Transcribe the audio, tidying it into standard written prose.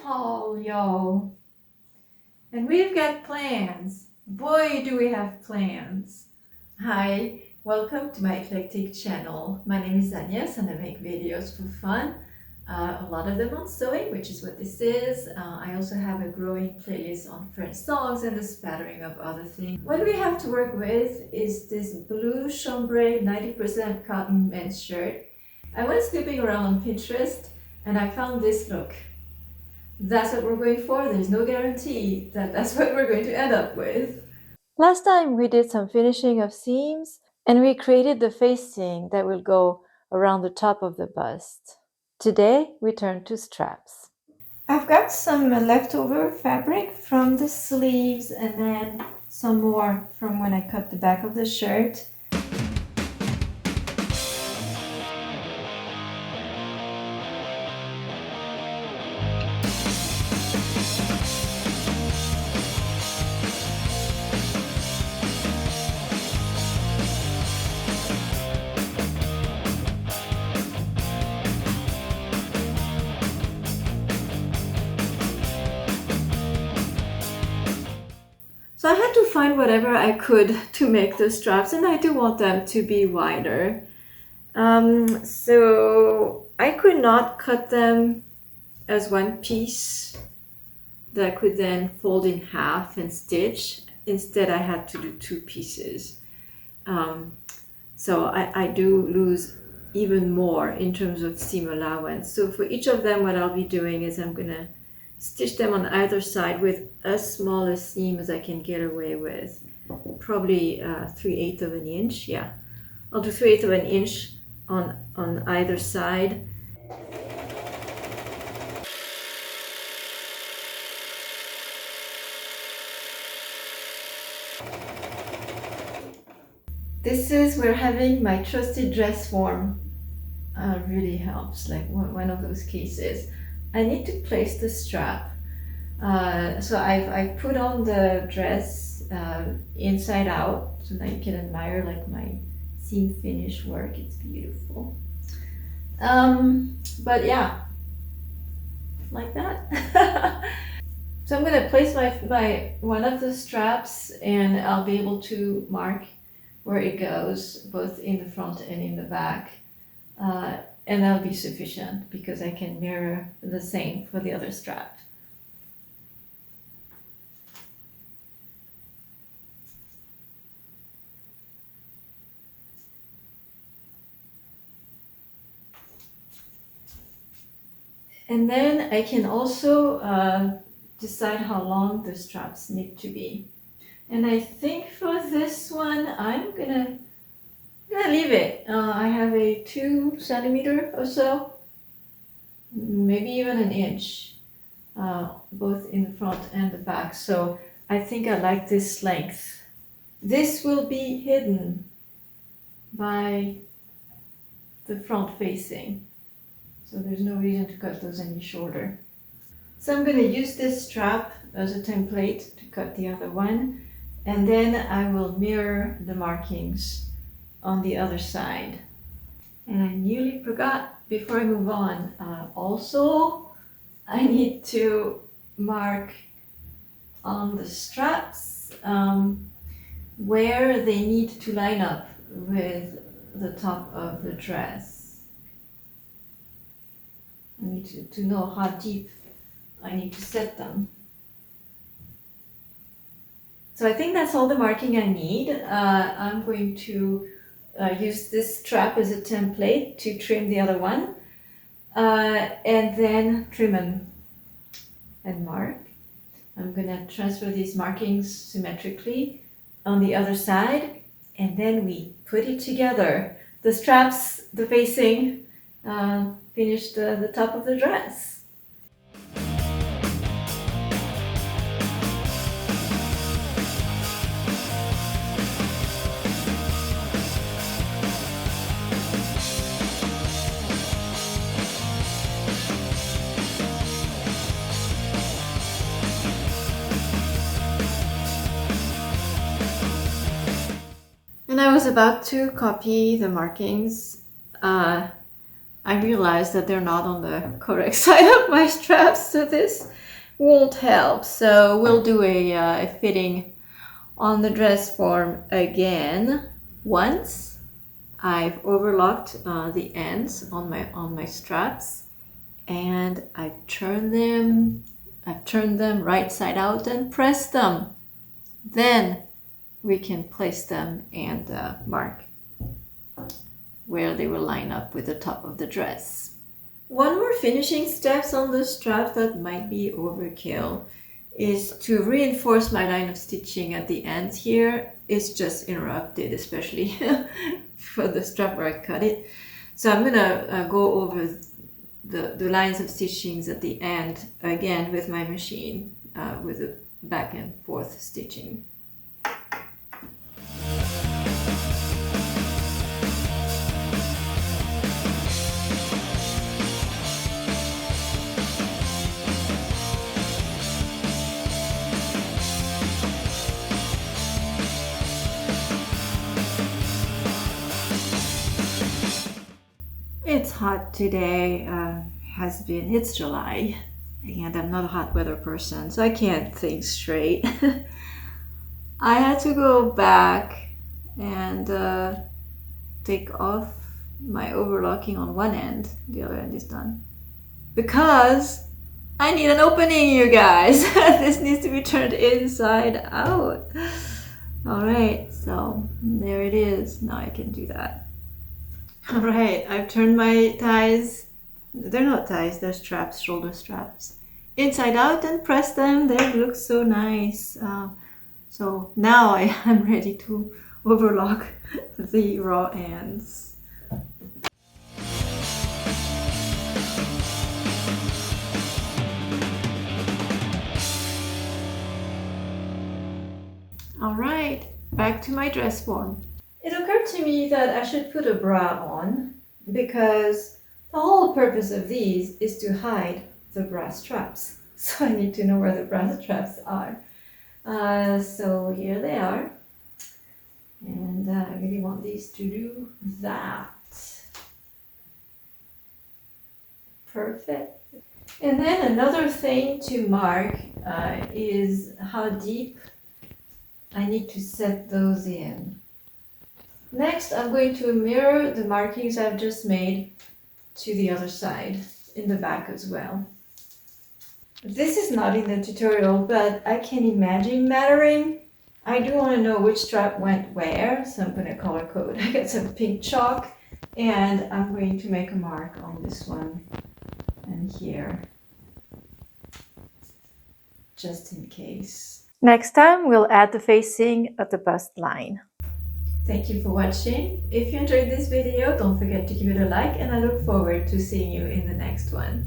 fall, y'all. And we've got plans. Boy, do we have plans. Hi, welcome to my eclectic channel. My name is Agnes and I make videos for fun. A lot of them on sewing, which is what this is. I also have a growing playlist on French songs and a spattering of other things. What we have to work with is this blue chambray 90% cotton men's shirt. I went snooping around on Pinterest and I found this look. That's what we're going for. There's no guarantee that that's what we're going to end up with. Last time we did some finishing of seams and we created the facing that will go around the top of the bust. Today we turn to straps. I've got some leftover fabric from the sleeves and then some more from when I cut the back of the shirt. So I had to find whatever I could to make the straps, and I do want them to be wider. So I could not cut them as one piece that I could then fold in half and stitch. Instead, I had to do two pieces. So I do lose even more in terms of seam allowance. So for each of them, what I'll be doing is I'm gonna stitch them on either side with as small a seam as I can get away with. Probably 3/8 of an inch, yeah. I'll do 3/8 of an inch on either side. This is where having my trusted dress form really helps, like one of those cases. I need to place the strap. So I've put on the dress inside out, so now you can admire like my seam finish work. It's beautiful. But yeah, like that. So I'm gonna place my one of the straps and I'll be able to mark where it goes, both in the front and in the back. And that'll be sufficient because I can mirror the same for the other strap. And then I can also decide how long the straps need to be. And I think for this one, I'm gonna leave it. I have a 2 centimeter or so, maybe even an inch, both in the front and the back. So I think I like this length. This will be hidden by the front facing. So there's no reason to cut those any shorter. So I'm going to use this strap as a template to cut the other one. And then I will mirror the markings on the other side. And I nearly forgot before I move on. Also, I need to mark on the straps where they need to line up with the top of the dress. I need to know how deep I need to set them. So I think that's all the marking I need. I'm going to use this strap as a template to trim the other one, and then trim and mark. I'm going to transfer these markings symmetrically on the other side, and then we put it together. The straps, the facing, finish the top of the dress. And I was about to copy the markings. I realized that they're not on the correct side of my straps, so this won't help. So we'll do a fitting on the dress form again. Once I've overlocked the ends on my straps, and I've turned them right side out and pressed them. Then we can place them and mark where they will line up with the top of the dress. One more finishing steps on the strap that might be overkill is to reinforce my line of stitching at the ends here. It's just interrupted, especially for the strap where I cut it. So I'm gonna go over the lines of stitchings at the end again with my machine with the back and forth stitching. It's hot today, it's July, and I'm not a hot weather person, so I can't think straight. I had to go back and take off my overlocking on one end. The other end is done. Because I need an opening, you guys. This needs to be turned inside out. All right, so there it is. Now I can do that. All right, I've turned my ties. They're not ties, they're straps, shoulder straps. Inside out and press them. They look so nice. So now I am ready to overlock the raw ends. All right, back to my dress form. It occurred to me that I should put a bra on because the whole purpose of these is to hide the bra straps. So I need to know where the bra straps are. So here they are. And I really want these to do that. Perfect. And then another thing to mark is how deep I need to set those in. Next, I'm going to mirror the markings I've just made to the other side, in the back as well. This is not in the tutorial, but I can imagine mattering. I do want to know which strap went where, so I'm going to color code. I got some pink chalk, and I'm going to make a mark on this one and here, just in case. Next time, we'll add the facing of the bust line. Thank you for watching. If you enjoyed this video, don't forget to give it a like, and I look forward to seeing you in the next one.